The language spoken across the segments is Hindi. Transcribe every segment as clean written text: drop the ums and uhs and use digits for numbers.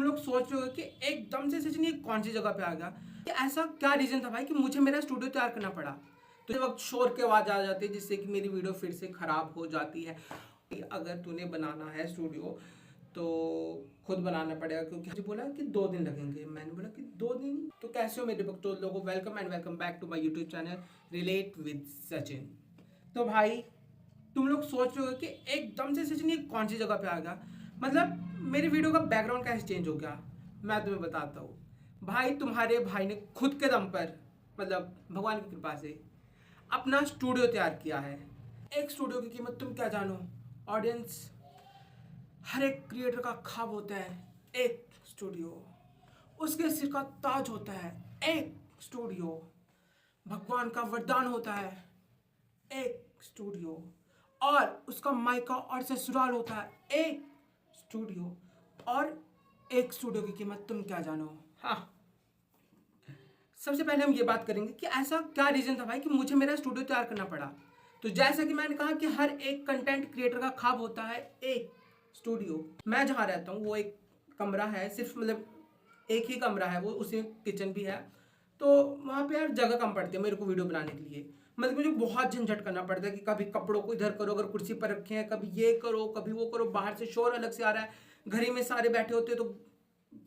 तुम लोग सोच रहे हो कि एकदम से सचिन ये कौन सी जगह पे आ गया, कि ऐसा क्या रीजन था भाई कि मुझे मेरा स्टूडियो तैयार करना पड़ा। तो वक्त शोर की आवाज आ जाती है जिससे कि मेरी वीडियो फिर से खराब हो जाती है। अगर तूने बनाना है स्टूडियो तो खुद बनाना पड़ेगा, क्योंकि मुझे बोला कि 2 दिन लगेंगे। मैंने बोला कि 2 दिन तो कैसे हो मेरे भक्तों लोगों, welcome and welcome back to my YouTube channel relate with Sachin. तो भाई तुम लोग सोच रहे हो कि एकदम से सचिन ये कौन सी जगह पे आ गया, मतलब मेरी वीडियो का बैकग्राउंड कैसे चेंज हो गया। मैं तुम्हें बताता हूँ भाई, तुम्हारे भाई ने खुद के दम पर, मतलब भगवान की कृपा से अपना स्टूडियो तैयार किया है। एक स्टूडियो की कीमत तुम क्या जानो ऑडियंस, हर एक क्रिएटर का ख्वाब होता है एक स्टूडियो, उसके सिर का ताज होता है एक स्टूडियो, भगवान का वरदान होता है एक स्टूडियो, और उसका मायका और ससुराल होता है एक स्टूडियो, और एक स्टूडियो की कीमत तुम क्या जानो। हाँ, सबसे पहले हम ये बात करेंगे कि ऐसा क्या रीजन था भाई कि मुझे मेरा स्टूडियो तैयार करना पड़ा। तो जैसा कि मैंने कहा कि हर एक कंटेंट क्रिएटर का ख्वाब होता है एक स्टूडियो। मैं जहाँ रहता हूँ वो एक कमरा है, सिर्फ मतलब एक ही कमरा है, वो उसी किचन भी है। तो वहाँ पे यार जगह कम पड़ती है मेरे को वीडियो बनाने के लिए, मतलब मुझे बहुत झंझट करना पड़ता है कि कभी कपड़ों को इधर करो अगर कुर्सी पर रखे हैं, कभी ये करो कभी वो करो, बाहर से शोर अलग से आ रहा है, घर ही में सारे बैठे होते हैं तो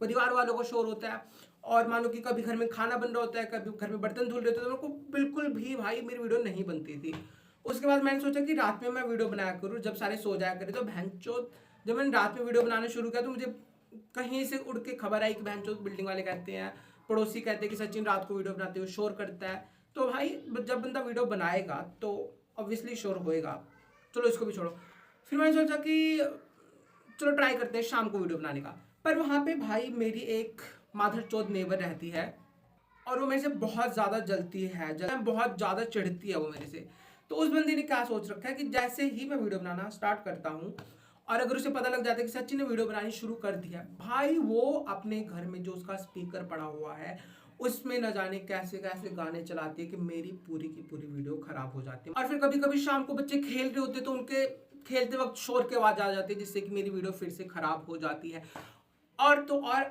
परिवार वालों को शोर होता है, और मान लो कि कभी घर में खाना बन रहा होता है, कभी घर में बर्तन धुल रहे होते हैं, तो मेरे को बिल्कुल भी भाई मेरी वीडियो नहीं बनती थी। उसके बाद मैंने सोचा कि रात में मैं वीडियो बनाया करूँ जब सारे सो जाया करें। तो भैंचोद जब मैंने रात में वीडियो बनाना शुरू किया तो मुझे कहीं से उड़ के खबर आई कि भैंचोद बिल्डिंग वाले कहते हैं, पड़ोसी कहते हैं कि सचिन रात को वीडियो बनाते हुए शोर करता है। तो भाई जब बंदा वीडियो बनाएगा तो ऑब्वियसली शोर होएगा, चलो इसको भी छोड़ो। फिर मैंने सोचा कि चलो ट्राई करते हैं शाम को वीडियो बनाने का। पर वहाँ पे भाई मेरी एक माधर चौथ नेबर रहती है और वो मेरे से बहुत ज़्यादा जलती है, बहुत ज़्यादा चिढ़ती है वो मेरे से। तो उस बंदी ने क्या सोच रखा है कि जैसे ही मैं वीडियो बनाना स्टार्ट करता हूँ और अगर उसे पता लग जाता है कि सचिन ने वीडियो बनानी शुरू कर दिया, भाई वो अपने घर में जो उसका स्पीकर पड़ा हुआ है उसमें न जाने कैसे कैसे गाने चलाती है कि मेरी पूरी की पूरी वीडियो खराब हो जाती है। और फिर कभी कभी शाम को बच्चे खेल रहे होते तो उनके खेलते वक्त शोर की आवाज आ जाती है जिससे कि मेरी वीडियो फिर से खराब हो जाती है। और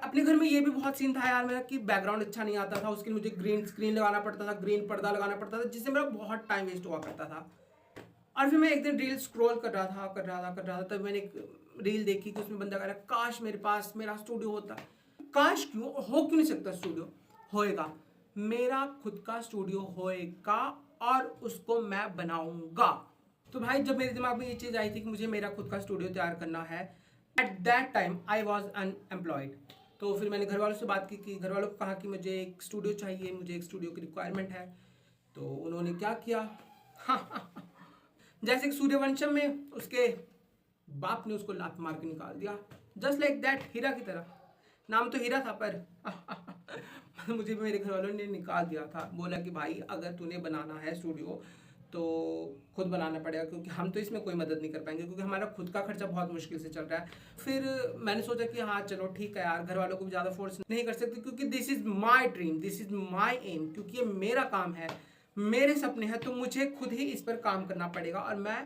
अपने घर में ये भी बहुत सीन था यार मेरा कि बैकग्राउंड अच्छा नहीं आता था, उसके लिए मुझे ग्रीन स्क्रीन लगाना पड़ता था, ग्रीन पर्दा लगाना पड़ता था, जिससे मेरा बहुत टाइम वेस्ट हुआ करता था। और फिर मैं एक दिन रील स्क्रॉल कर रहा था तब मैंने एक रील देखी कि उसमें बंदा कह रहा काश मेरे पास मेरा स्टूडियो होता। काश क्यों हो, क्यों नहीं सकता स्टूडियो, होएगा, मेरा खुद का स्टूडियो होएगा और उसको मैं बनाऊंगा। तो भाई जब मेरे दिमाग में ये चीज़ आई थी कि मुझे मेरा खुद का स्टूडियो तैयार करना है, at that time I was unemployed. तो फिर मैंने घर वालों से बात की घर वालों को कहा कि मुझे एक स्टूडियो चाहिए, मुझे एक स्टूडियो की रिक्वायरमेंट है। तो उन्होंने क्या किया जैसे कि सूर्यवंशम में उसके बाप ने उसको लात मार के निकाल दिया, जस्ट लाइक दैट, हीरा की तरह। नाम तो हीरा था पर मुझे मेरे घर वालों ने निकाल दिया था। बोला कि भाई अगर तूने बनाना है स्टूडियो तो खुद बनाना पड़ेगा, क्योंकि हम तो इसमें कोई मदद नहीं कर पाएंगे क्योंकि हमारा खुद का खर्चा बहुत मुश्किल से चल रहा है। फिर मैंने सोचा कि हाँ चलो ठीक है यार, घर वालों को भी ज़्यादा फोर्स नहीं कर सकते क्योंकि this is my dream, this is my aim, क्योंकि ये मेरा काम है, मेरे सपने हैं, तो मुझे खुद ही इस पर काम करना पड़ेगा और मैं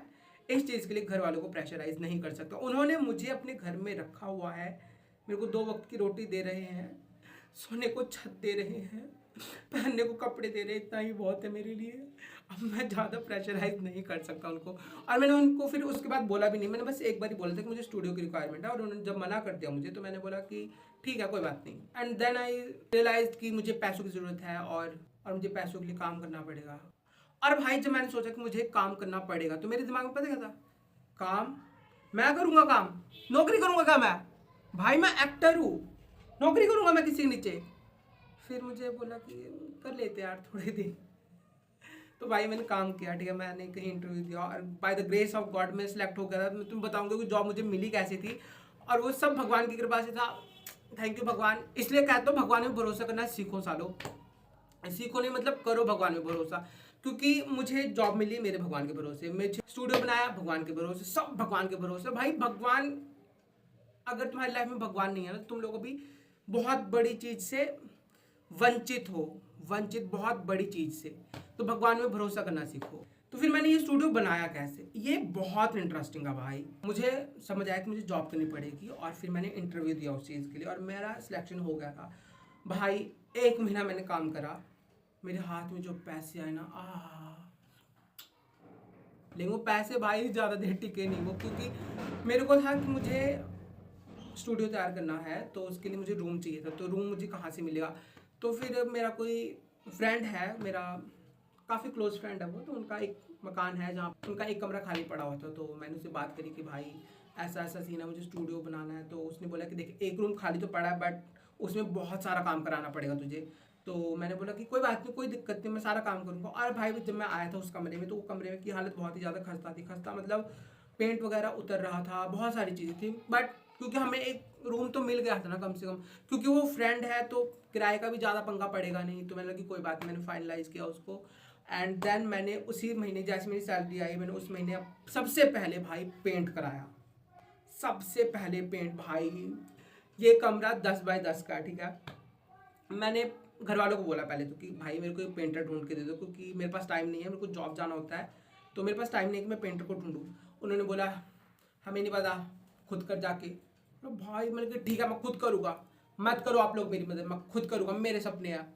इस चीज़ के लिए घर वालों को प्रेशराइज नहीं कर सकता। उन्होंने मुझे अपने घर में रखा हुआ है, मेरे को 2 वक्त की रोटी दे रहे हैं, सोने को छत दे रहे हैं, पहनने को कपड़े दे रहे हैं, इतना ही बहुत है मेरे लिए। अब मैं ज़्यादा प्रेशराइज नहीं कर सकता उनको। और मैंने उनको फिर उसके बाद बोला भी नहीं, मैंने बस एक बार ही बोला था कि मुझे स्टूडियो की रिक्वायरमेंट है, और उन्होंने जब मना कर दिया मुझे तो मैंने बोला कि ठीक है कोई बात नहीं। एंड देन आई रियलाइज कि मुझे पैसों की ज़रूरत है और मुझे पैसों के लिए काम करना पड़ेगा। और भाई जब मैंने सोचा कि मुझे काम करना पड़ेगा तो मेरे दिमाग में पता क्या था, काम मैं करूँगा, काम नौकरी करूँगा क्या मैं, भाई मैं एक्टर हूँ, नौकरी करूँगा मैं किसी के नीचे। फिर मुझे बोला कि कर लेते यार थोड़े दिन। तो भाई मैंने काम किया, ठीक है, मैंने कहीं इंटरव्यू दिया और by the grace of God मैं सिलेक्ट हो गया था। मैं तुम्हें बताऊंगा कि जॉब मुझे मिली कैसे थी, और वो सब भगवान की कृपा से था। थैंक यू भगवान। इसलिए कहता हूँ भगवान में भरोसा करना सीखो सालो, सीखो नहीं मतलब करो भगवान में भरोसा, क्योंकि मुझे जॉब मिली मेरे भगवान के भरोसे, मैं स्टूडियो बनाया भगवान के भरोसे, सब भगवान के भरोसे। भाई भगवान, अगर तुम्हारी लाइफ में भगवान नहीं है ना, तुम लोग भी बहुत बड़ी चीज से वंचित हो, वंचित बहुत बड़ी चीज से। तो भगवान में भरोसा करना सीखो। तो फिर मैंने ये स्टूडियो बनाया कैसे, ये बहुत इंटरेस्टिंग है भाई। मुझे समझ आया कि मुझे जॉब करनी पड़ेगी और फिर मैंने इंटरव्यू दिया उस चीज़ के लिए और मेरा सिलेक्शन हो गया था भाई। 1 महीना मैंने काम करा, मेरे हाथ में जो पैसे आए ना लेकिन वो पैसे भाई ज़्यादा देर टिके नहीं वो, क्योंकि मेरे को था कि मुझे स्टूडियो तैयार करना है तो उसके लिए मुझे रूम चाहिए था। तो रूम मुझे कहाँ से मिलेगा, तो फिर मेरा कोई फ्रेंड है, मेरा काफ़ी क्लोज फ्रेंड है वो, तो उनका एक मकान है जहाँ उनका एक कमरा खाली पड़ा हुआ था। तो मैंने उससे बात करी कि भाई ऐसा ऐसा सीन है, मुझे स्टूडियो बनाना है। तो उसने बोला कि देख, एक रूम खाली तो पड़ा है बट उसमें बहुत सारा काम कराना पड़ेगा तुझे। तो मैंने बोला कि कोई बात नहीं, कोई दिक्कत नहीं, मैं सारा काम करूँगा। और भाई जब मैं आया था उस कमरे में, तो वो कमरे में की हालत बहुत ही ज़्यादा खस्ता थी, खस्ता मतलब पेंट वगैरह उतर रहा था, बहुत सारी चीज़ें थी। बट क्योंकि हमें एक रूम तो मिल गया था ना कम से कम, क्योंकि वो फ्रेंड है तो किराए का भी ज़्यादा पंगा पड़ेगा नहीं। तो मैंने लगा कि कोई बात नहीं, मैंने फाइनलाइज़ किया उसको। एंड देन मैंने उसी महीने जैसे मेरी सैलरी आई, मैंने उस महीने सबसे पहले भाई पेंट कराया। सबसे पहले पेंट भाई, ये कमरा 10 बाय 10 का, ठीक है। मैंने घर वालों को बोला पहले तो कि भाई मेरे को एक पेंटर ढूंढ के दे दो, क्योंकि मेरे पास टाइम नहीं है, मेरे को जॉब जाना होता है, तो मेरे पास टाइम नहीं है कि मैं पेंटर को ढूंढूं। उन्होंने बोला हमें नहीं पता, खुद कर जाके। तो भाई मैंने कहा ठीक है मैं खुद करूँगा, मत करो आप लोग मेरी मदद, मैं खुद करूँगा, मेरे सपने हैं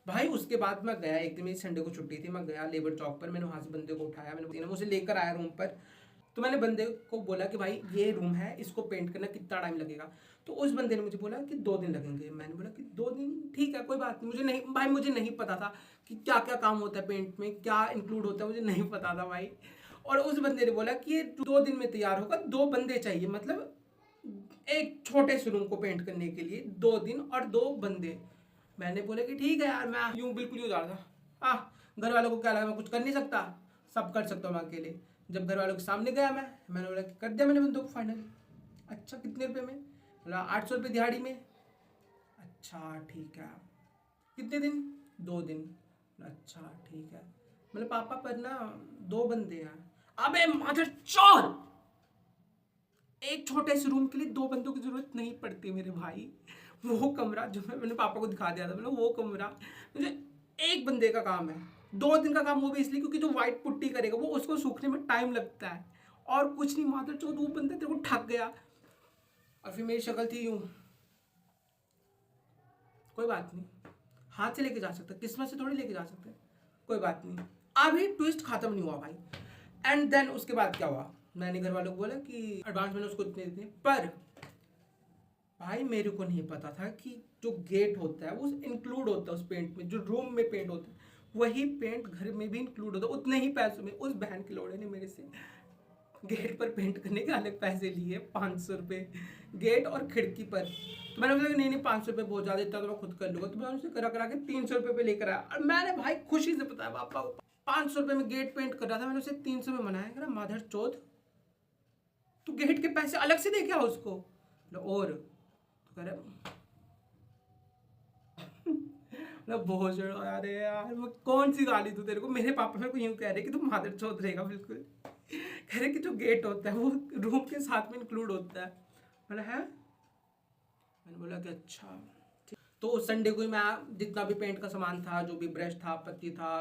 भाई। उसके बाद मैं गया, एक दिन मेरी संडे को छुट्टी थी, मैं गया लेबर चौक पर, मैंने वहाँ से बंदे को उठाया, मैंने उसे लेकर आया रूम पर। तो मैंने बंदे को बोला कि भाई ये रूम है, इसको पेंट करना कितना टाइम लगेगा। तो उस बंदे ने मुझे बोला कि 2 दिन लगेंगे। मैंने बोला कि 2 दिन ठीक है कोई बात नहीं, मुझे नहीं पता था कि क्या क्या काम होता है पेंट में, क्या इंक्लूड होता है, मुझे नहीं पता था भाई। और उस बंदे ने बोला कि ये 2 दिन में तैयार होगा, 2 बंदे चाहिए, मतलब एक छोटे से रूम को पेंट करने के लिए 2 दिन और 2 बंदे। मैंने बोला कि ठीक है यार, मैं यूं बिल्कुल ही जा रहा था। घर वालों को क्या लगा मैं कुछ कर नहीं सकता, सब कर सकता हूँ मैं अकेले। जब घर वालों के सामने गया मैंने बोला कि कर दिया मैंने बंदों को फाइनल। अच्छा कितने रुपए में, बोला 800 रुपये दिहाड़ी में। अच्छा ठीक है, कितने दिन, 2 दिन। अच्छा ठीक है, मतलब पापा पर ना 2 बंदे हैं। अबे मदर चोर, एक छोटे से रूम के लिए 2 बंदों की जरूरत नहीं पड़ती मेरे भाई। वो कमरा जो मैंने पापा को दिखा दिया था, मतलब वो कमरा मुझे एक बंदे का काम है, 2 दिन का काम, वो भी इसलिए क्योंकि जो व्हाइट पुट्टी करेगा वो उसको सूखने में टाइम लगता है और कुछ नहीं। मात्र चौथ वो बंदा तेरे को ठग गया और फिर मेरी शक्ल थी यूं। कोई बात नहीं, हाथ से लेके जा सकते, किस्मत से थोड़ी लेके जा सकते, कोई बात नहीं। अभी ट्विस्ट खत्म नहीं हुआ भाई। एंड देन उसके बाद क्या हुआ, मैंने घर वालों को बोला कि एडवांस मैंने उसको इतने इतने, पर भाई मेरे को नहीं पता था कि जो गेट होता है वो इंक्लूड होता है उस पेंट में, जो रूम में पेंट होता है वही पेंट घर में भी इंक्लूड होता है उतने ही पैसों में। उस बहन के लोड़े ने मेरे से गेट पर पेंट करने के अलग पैसे लिए, 500 रुपये गेट और खिड़की पर। तो मैंने बोला नहीं नहीं 500 रुपये बहुत ज़्यादा, इतना तो मैं खुद कर लूँगा। तो मैंने उसे करा करा के 300 रुपये पे लेकर आया और मैंने भाई खुशी से बताया पापा को 500 रुपये में गेट पेंट कर रहा था, मैंने उसे 300 में मनाया। कह रहा माधर चौथ तू गेट के पैसे अलग से दे क्या उसको, और तो कह रहा बहुत अरे यार मैं कौन सी गाली दूं तेरे को। मेरे पापा मेरे को यूं कह रहे कि तू मादर चौथ रहेगा बिल्कुल। कह रहे कि जो गेट होता है वो रूम के साथ में इंक्लूड होता है। बोला है, मैंने बोला कि अच्छा। तो उस संडे को ही मैं जितना भी पेंट का सामान था, जो भी ब्रश था, पत्ती था,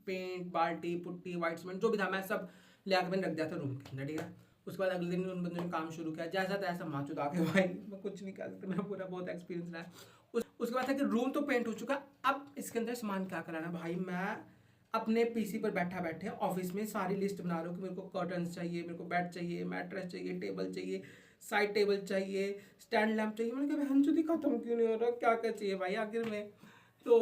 पेंट, बाल्टी, पुट्टी, व्हाइट सीमेंट, जो भी था मैं सब ले आकर मैंने रख दिया था रूम के अंदर, ठीक है। उसके बाद अगले दिन उन बंदों ने काम शुरू किया, जैसा तैसा माचुद आ के भाई मैं कुछ नहीं कह सकता, मेरा पूरा बहुत एक्सपीरियंस रहा है। उसके बाद था कि रूम तो पेंट हो चुका, अब इसके अंदर सामान क्या कराना भाई। मैं अपने पीसी पर बैठा बैठे ऑफिस में सारी लिस्ट बना रहा हूँ कि मेरे को कर्टन्स चाहिए, मेरे को बेड चाहिए, मैट्रेस चाहिए, टेबल चाहिए, साइड टेबल चाहिए, स्टैंड लैम्प चाहिए। मैंने कहा बहन चुदी खत्म क्यों नहीं हो रहा, क्या क्या चाहिए भाई आखिर में। तो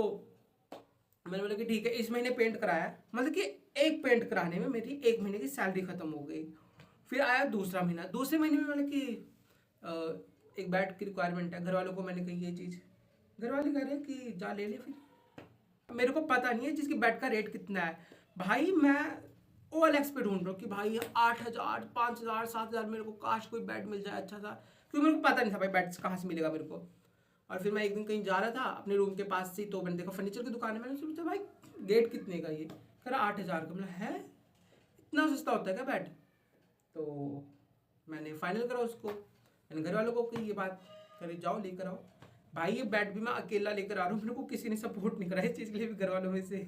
मैंने बोला कि ठीक है, इस महीने पेंट कराया, मतलब कि एक पेंट कराने में मेरी 1 महीने की सैलरी खत्म हो गई। फिर आया दूसरा महीना, दूसरे महीने में मैंने कि एक बेड की रिक्वायरमेंट है, घर वालों को मैंने कही ये चीज़, घर वाले कह रहे हैं कि जा ले ले। फिर मेरे को पता नहीं है जिसकी बेड का रेट कितना है भाई। मैं OLX पे ढूंढ रहा हूँ कि भाई 8,000, 5,000, 7,000 मेरे को काश कोई बेड मिल जाए अच्छा सा, क्योंकि मेरे को पता नहीं था भाई बेड कहाँ से मिलेगा मेरे को। और फिर मैं एक दिन कहीं जा रहा था अपने रूम के पास से, तो मैंने देखा फर्नीचर की दुकान है, मैंने सोचा भाई गेट कितने का, ये कह रहा 8,000 का। मतलब है इतना सस्ता होता है क्या बेड। तो मैंने फाइनल करा उसको, मैंने घर वालों को कही ये बात, करे जाओ लेकर आओ। भाई ये बेड भी मैं अकेला लेकर आ रहा हूँ, मेरे को किसी ने सपोर्ट नहीं करा इस चीज़ के लिए भी घर वालों में से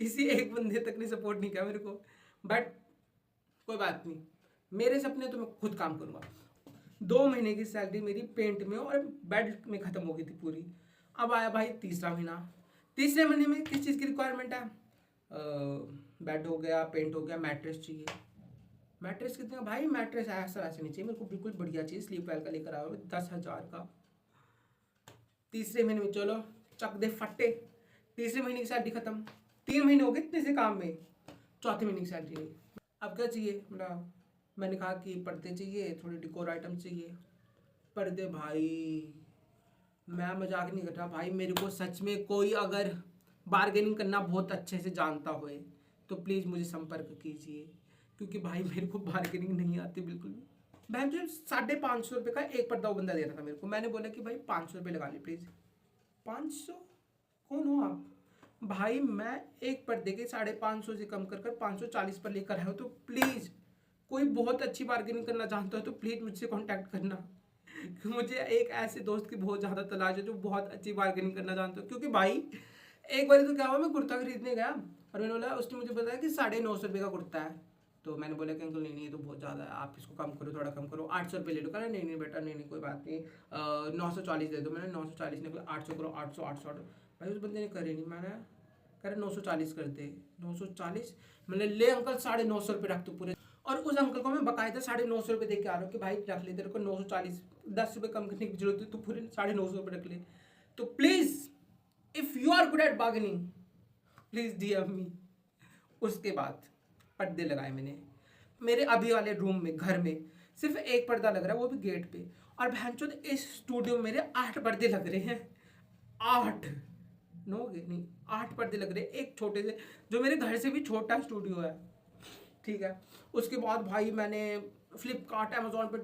किसी एक बंदे तक ने सपोर्ट नहीं किया मेरे को, बट कोई बात नहीं, मेरे सपने तो मैं खुद काम करूँगा। 2 महीने की सैलरी मेरी पेंट में और बेड में ख़त्म हो गई थी पूरी। अब आया भाई तीसरा महीना। तीसरे महीने में किस चीज़ की रिक्वायरमेंट है? बेड हो गया, पेंट हो गया, मैट्रेस चाहिए। मैट्रेस कितने का भाई? मैट्रेस ऐसा वैसे नहीं चाहिए मेरे को, बिल्कुल बढ़िया चाहिए, स्लीप वेल का लेकर आया 10,000 का। तीसरे महीने में चलो चक दे फट्टे, तीसरे महीने की सैलरी खत्म। 3 महीने हो गए इतने से काम में, चौथे महीने की सैलरी नहीं। अब क्या चाहिए? मैंने कहा कि पर्दे चाहिए, थोड़े डिकोर आइटम चाहिए। पर्दे भाई, मैं मजाक नहीं कर रहा भाई, मेरे को सच में कोई अगर बार्गेनिंग करना बहुत अच्छे से जानता होए तो प्लीज़ मुझे संपर्क कीजिए, क्योंकि भाई मेरे को बार्गेनिंग नहीं आती बिल्कुल भी। बहन जो 550 का एक पर्दा वो बंदा दे रहा था मेरे को, मैंने बोला कि भाई 500 रुपये लगा ले प्लीज़। 500? कौन हो आप भाई? मैं एक पर्दे के 550 से कम कर 540 पर लेकर आया हूँ, तो प्लीज़ कोई बहुत अच्छी बार्गेनिंग करना चाहता हो तो प्लीज़ मुझसे कांटेक्ट करना। मुझे एक ऐसे दोस्त की बहुत ज़्यादा तलाश है जो बहुत अच्छी बार्गेनिंग करना जानता हो, क्योंकि भाई एक बार तो क्या हुआ, मैं कुर्ता खरीदने गया और मैंने बोला, उसने मुझे बताया कि 950 रुपये का कुर्ता है। तो मैंने बोला कि अंकल नहीं ये तो बहुत ज़्यादा है, आप इसको कम करो, थोड़ा कम करो, 800 रुपये ले लो। कहा नहीं बेटा नहीं कोई बात नहीं, 940 दे दो। मैंने 940 निकला, 800 करो, 800 800 भाई उस बंदे ने करे नहीं। मैंने कह रहे 940 कर दे, 940। मैंने ले अंकल 950 रुपये रख दो पूरे। और उस अंकल को मैं बकायदा 950 रुपये दे के आ रहा हूँ कि भाई रख ले, तेरे को 940, 10 रुपये कम करने की जरूरत है, तो पूरे 950 रुपये रख ले। तो please if you are good at bargaining please DM me. उसके बाद पर्दे लगाए मैंने मेरे अभी वाले रूम में, घर में सिर्फ एक पर्दा लग रहा है, वो भी गेट पे। और भैंचोद इस स्टूडियो में मेरे 8 पर्दे लग रहे हैं। 8 नहीं 8 पर्दे लग रहे हैं, एक छोटे से, जो मेरे घर से भी छोटा स्टूडियो है, ठीक है। उसके बाद भाई मैंने फ्लिपकार्ट अमेजोन पे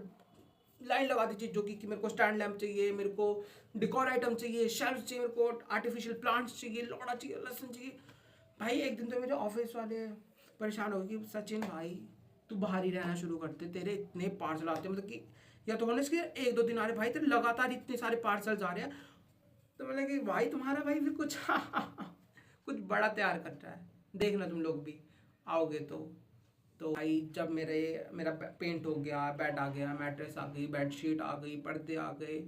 लाइन लगा दी चीज़ों की कि मेरे को स्टैंड लैम्प चाहिए, मेरे को डिकोर आइटम चाहिए, शेल्फ चाहिए, मेरे को आर्टिफिशियल प्लांट्स चाहिए, लौड़ा चाहिए, लहसुन चाहिए। भाई एक दिन तो मेरे ऑफिस वाले परेशान हो गए कि सचिन भाई तू बाहर ही रहना शुरू करते, तेरे इतने पार्सल आते, मतलब कि या तो होने इसके 1-2 दिन आ रहे भाई, तेरे लगातार इतने सारे पार्सल आ रहे हैं। तो मैंने कि भाई तुम्हारा भाई फिर कुछ कुछ बड़ा तैयार कर रहा है, देखना तुम लोग भी आओगे तो भाई जब मेरा पेंट हो गया, बेड आ गया, मैट्रेस आ गई, बेडशीट आ गई, पर्दे आ गए,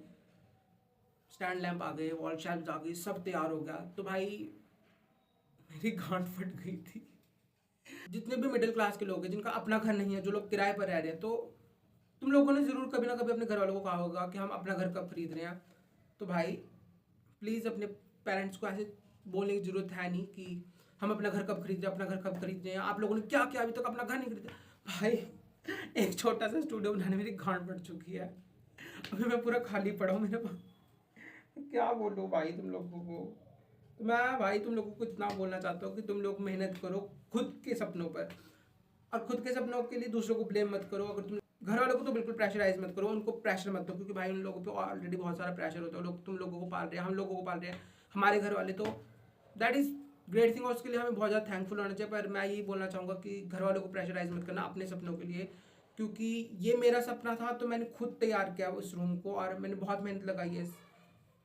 स्टैंड लैंप आ गए, वॉल शेल्फ आ गई, सब तैयार हो गया, तो भाई मेरी गांठ फट गई थी। जितने भी मिडिल क्लास के लोग हैं जिनका अपना घर नहीं है, जो लोग किराए पर रह रहे हैं, तो तुम लोगों ने ज़रूर कभी ना कभी अपने घर वालों को कहा होगा कि हम अपना घर कब खरीद रहे हैं। तो भाई प्लीज़ अपने पेरेंट्स को ऐसे बोलने की ज़रूरत है नहीं कि हम अपना घर कब खरीद रहे हैं, अपना घर कब खरीद रहे हैं, आप लोगों ने क्या किया अभी तक अपना घर नहीं खरीदा। भाई एक छोटा सा स्टूडियो बनाने मेरी गांठ पड़ चुकी है, अभी मैं पूरा खाली पड़ा हूँ मेरे पास। क्या बोलूँ भाई तुम लोगों को। तो मैं भाई तुम लोगों को इतना बोलना चाहता हूँ कि तुम लोग मेहनत करो खुद के सपनों पर, और खुद के सपनों के लिए दूसरों को ब्लेम मत करो। अगर तुम घर वालों को तो बिल्कुल प्रेशराइज मत करो, उनको प्रेशर मत दो, क्योंकि भाई उन लोगों पे ऑलरेडी बहुत सारा प्रेशर होता है। लोग तुम लोगों को पाल रहे हैं, हम लोगों को पाल रहे हैं, हमारे घर वाले, तो दैट इज़ ग्रेट थिंग और उसके लिए हमें बहुत ज़्यादा थैंकफुल होना चाहिए। पर मैं यही बोलना चाहूँगा कि घर वालों को प्रेशराइज मत करना अपने सपनों के लिए, क्योंकि ये मेरा सपना था तो मैंने खुद तैयार किया उस रूम को, और मैंने बहुत मेहनत लगाई है इस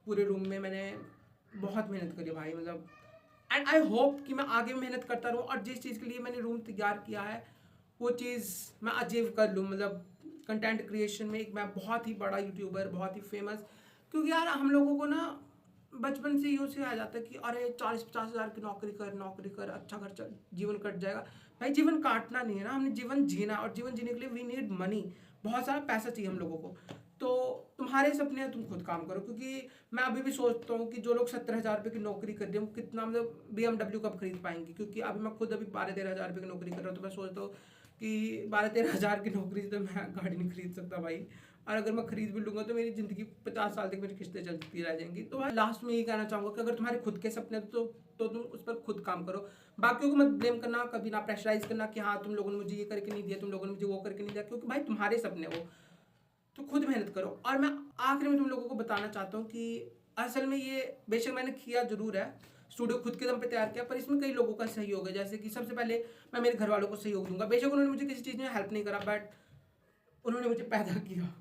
पूरे रूम में, मैंने बहुत मेहनत करी भाई, मतलब एंड आई होप कि मैं आगे मेहनत करता रहूँ और जिस चीज़ के लिए मैंने रूम तैयार किया है वो चीज़ मैं अचीव कर लूँ। मतलब कंटेंट क्रिएशन में एक मैं बहुत ही बड़ा यूट्यूबर, बहुत ही फेमस, क्योंकि यार हम लोगों को ना बचपन से यूँ से आ जाता है कि अरे 40-50 हज़ार की नौकरी कर, अच्छा घर चल, जीवन कट जाएगा। भाई जीवन काटना नहीं है ना, हमने जीवन जीना, और जीवन जीने के लिए वी नीड मनी, बहुत सारा पैसा चाहिए हम लोगों को। तो तुम्हारे सपने हैं, तुम खुद काम करो, क्योंकि मैं अभी भी सोचता हूँ कि जो लोग 70,000 रुपये की नौकरी कर रहे हैं वो कितना, मतलब BMW कब खरीद पाएंगे, क्योंकि अभी मैं खुद अभी 12-13 हज़ार रुपये की नौकरी कर रहा हूँ। तो मैं सोचता हूँ कि 12-13 हज़ार की नौकरी से तो मैं गाड़ी नहीं खरीद सकता भाई, और अगर मैं खरीद भी लूँगा तो मेरी ज़िंदगी 50 साल तक मेरी किस्तें चलती रह जाएंगी। तो मैं लास्ट में यही कहना चाहूँगा कि अगर तुम्हारे खुद के सपने तो तुम उस पर खुद काम करो, बाकियों को मत ब्लेम करना, कभी ना प्रेशराइज करना कि हाँ तुम लोगों ने मुझे ये करके नहीं दिया, तुम लोगों ने मुझे वो करके नहीं दिया, क्योंकि भाई तुम्हारे सपने वो, तो खुद मेहनत करो। और मैं आखिर में तुम लोगों को बताना चाहता हूँ कि असल में ये बेशक मैंने किया जरूर है, स्टूडियो खुद के दम पे तैयार किया, पर इसमें कई लोगों का सहयोग है। जैसे कि सबसे पहले मैं मेरे घर वालों को सहयोग दूंगा, बेशक उन्होंने मुझे किसी चीज़ में हेल्प नहीं करा, बट उन्होंने मुझे पैदा किया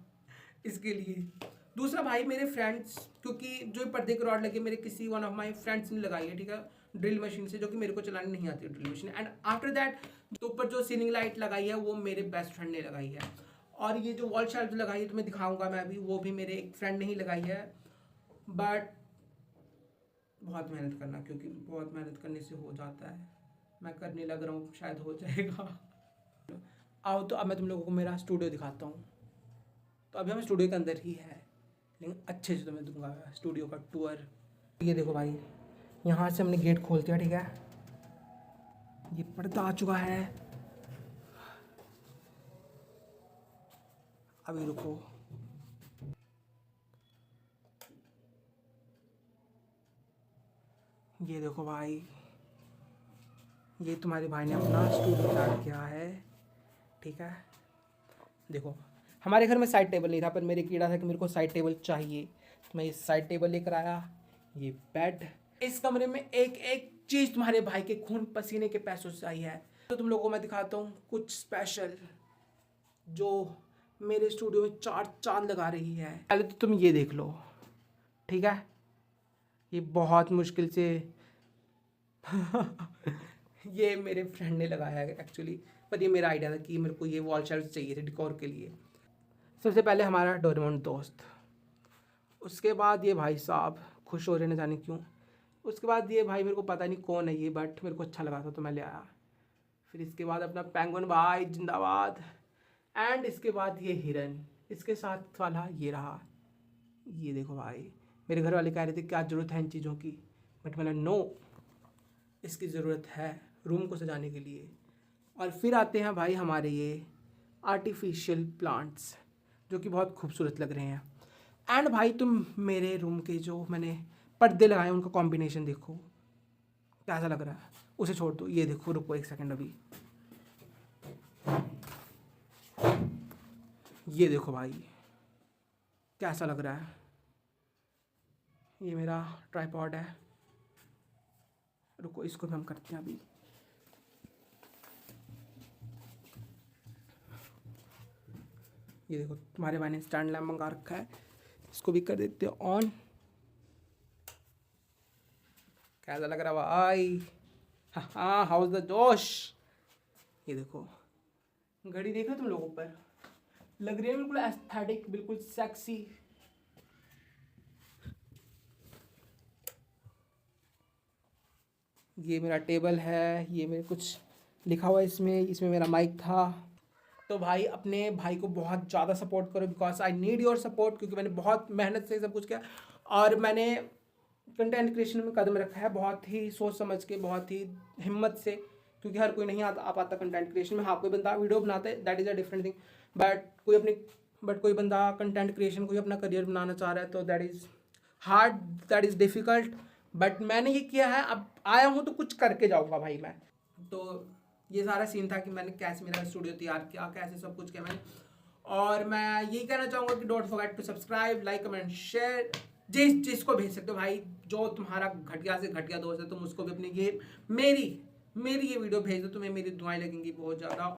इसके लिए। दूसरा भाई मेरे फ्रेंड्स, क्योंकि जो पर्दे की रॉड लगे मेरे किसी वन ऑफ माई फ्रेंड्स ने लगाई है, ठीक है, ड्रिल मशीन से, जो कि मेरे को चलानी नहीं आती drill machine. And after that तो ऊपर जो सीलिंग लाइट लगाई है वो मेरे बेस्ट फ्रेंड ने लगाई है। और ये जो वॉल शेल्फ लगाई है तो मैं दिखाऊंगा मैं अभी, वो भी मेरे एक फ्रेंड ने ही लगाई है। बट बहुत मेहनत करना, क्योंकि बहुत मेहनत करने से हो जाता है। मैं करने लग रहा हूँ, शायद हो जाएगा। आओ तो अब मैं तुम लोगों को मेरा स्टूडियो दिखाता हूँ। तो अभी हम स्टूडियो के अंदर ही है, लेकिन अच्छे से तुम्हें दूंगा स्टूडियो का टूर। ये देखो भाई, यहाँ से हमने गेट खोल दिया, ठीक है। ये पर्दा आ चुका है। अभी रुको, ये देखो भाई, ये तुम्हारे भाई ने अपना स्टूडियो तैयार किया है, ठीक है। देखो हमारे घर में साइड टेबल नहीं था, पर मेरे कीड़ा था कि मेरे को साइड टेबल चाहिए, तो मैं ये साइड टेबल लेकर आया। ये बेड, इस कमरे में एक एक चीज़ तुम्हारे भाई के खून पसीने के पैसों से आई है। तो तुम लोगों को मैं दिखाता हूँ कुछ स्पेशल जो मेरे स्टूडियो में चार चांद लगा रही है। पहले तो तुम ये देख लो, ठीक है। ये बहुत मुश्किल से ये मेरे फ्रेंड ने लगाया है एक्चुअली, पर ये मेरा आइडिया था कि मेरे को ये वॉल शेल्फ चाहिए थे डेकोर के लिए। सबसे पहले हमारा डोरेमोन दोस्त, उसके बाद ये भाई साहब खुश हो रहे न जाने क्यों। उसके बाद ये भाई, मेरे को पता नहीं कौन है ये, बट मेरे को अच्छा लगा था तो मैं ले आया। फिर इसके बाद अपना पेंगुइन भाई जिंदाबाद। एंड इसके बाद ये हिरन, इसके साथ वाला ये रहा। ये देखो भाई, मेरे घर वाले कह रहे थे क्या ज़रूरत है इन चीज़ों की, बट मैंने नो, इसकी ज़रूरत है रूम को सजाने के लिए। और फिर आते हैं भाई हमारे ये आर्टिफिशियल प्लांट्स, जो कि बहुत खूबसूरत लग रहे हैं। एंड भाई तुम मेरे रूम के जो मैंने पर्दे लगाए उनका कॉम्बिनेशन देखो कैसा लग रहा है। उसे छोड़ दो, ये देखो, रुको एक सेकंड अभी, ये देखो भाई कैसा लग रहा है। ये मेरा ट्राइपॉड है, रुको इसको भी हम करते हैं अभी। ये देखो तुम्हारे भाई ने स्टैंड लैम्प मंगा रखा है, इसको भी कर देते हैं ऑन। कैसा लग रहा भाई? हाँ, हाउस द जोश। ये देखो घड़ी देखो तुम लोगों पर, लग रही है बिल्कुल एस्थेटिक, बिल्कुल सेक्सी। ये मेरा टेबल है, ये मेरे कुछ लिखा हुआ है इसमें मेरा माइक था। तो भाई अपने भाई को बहुत ज़्यादा सपोर्ट करो, because I need your support, क्योंकि मैंने बहुत मेहनत से सब कुछ किया और मैंने कंटेंट क्रिएशन में कदम रखा है बहुत ही सोच समझ के, बहुत ही हिम्मत से, क्योंकि हर कोई नहीं आ पाता कंटेंट क्रिएशन में। हाँ, कोई बंदा वीडियो बनाता है, that is a different thing, but कोई बंदा कंटेंट क्रिएशन को ही अपना करियर बनाना चाह रहा है, तो that is hard, that is difficult. But मैंने ये किया है, अब आया हूँ तो कुछ करके जाऊँगा भाई मैं। तो ये सारा सीन था कि मैंने कैसे मेरा स्टूडियो तैयार किया, कैसे सब कुछ किया मैंने। और मैं यही कहना चाहूँगा कि don't forget to subscribe, like, comment, share. जिसको भेज सकते हो भाई, जो तुम्हारा घटिया से घटिया दोस्त है, तुम उसको भी अपनी ये मेरी ये वीडियो भेज दो, तुम्हें मेरी दुआएं लगेंगी बहुत ज़्यादा।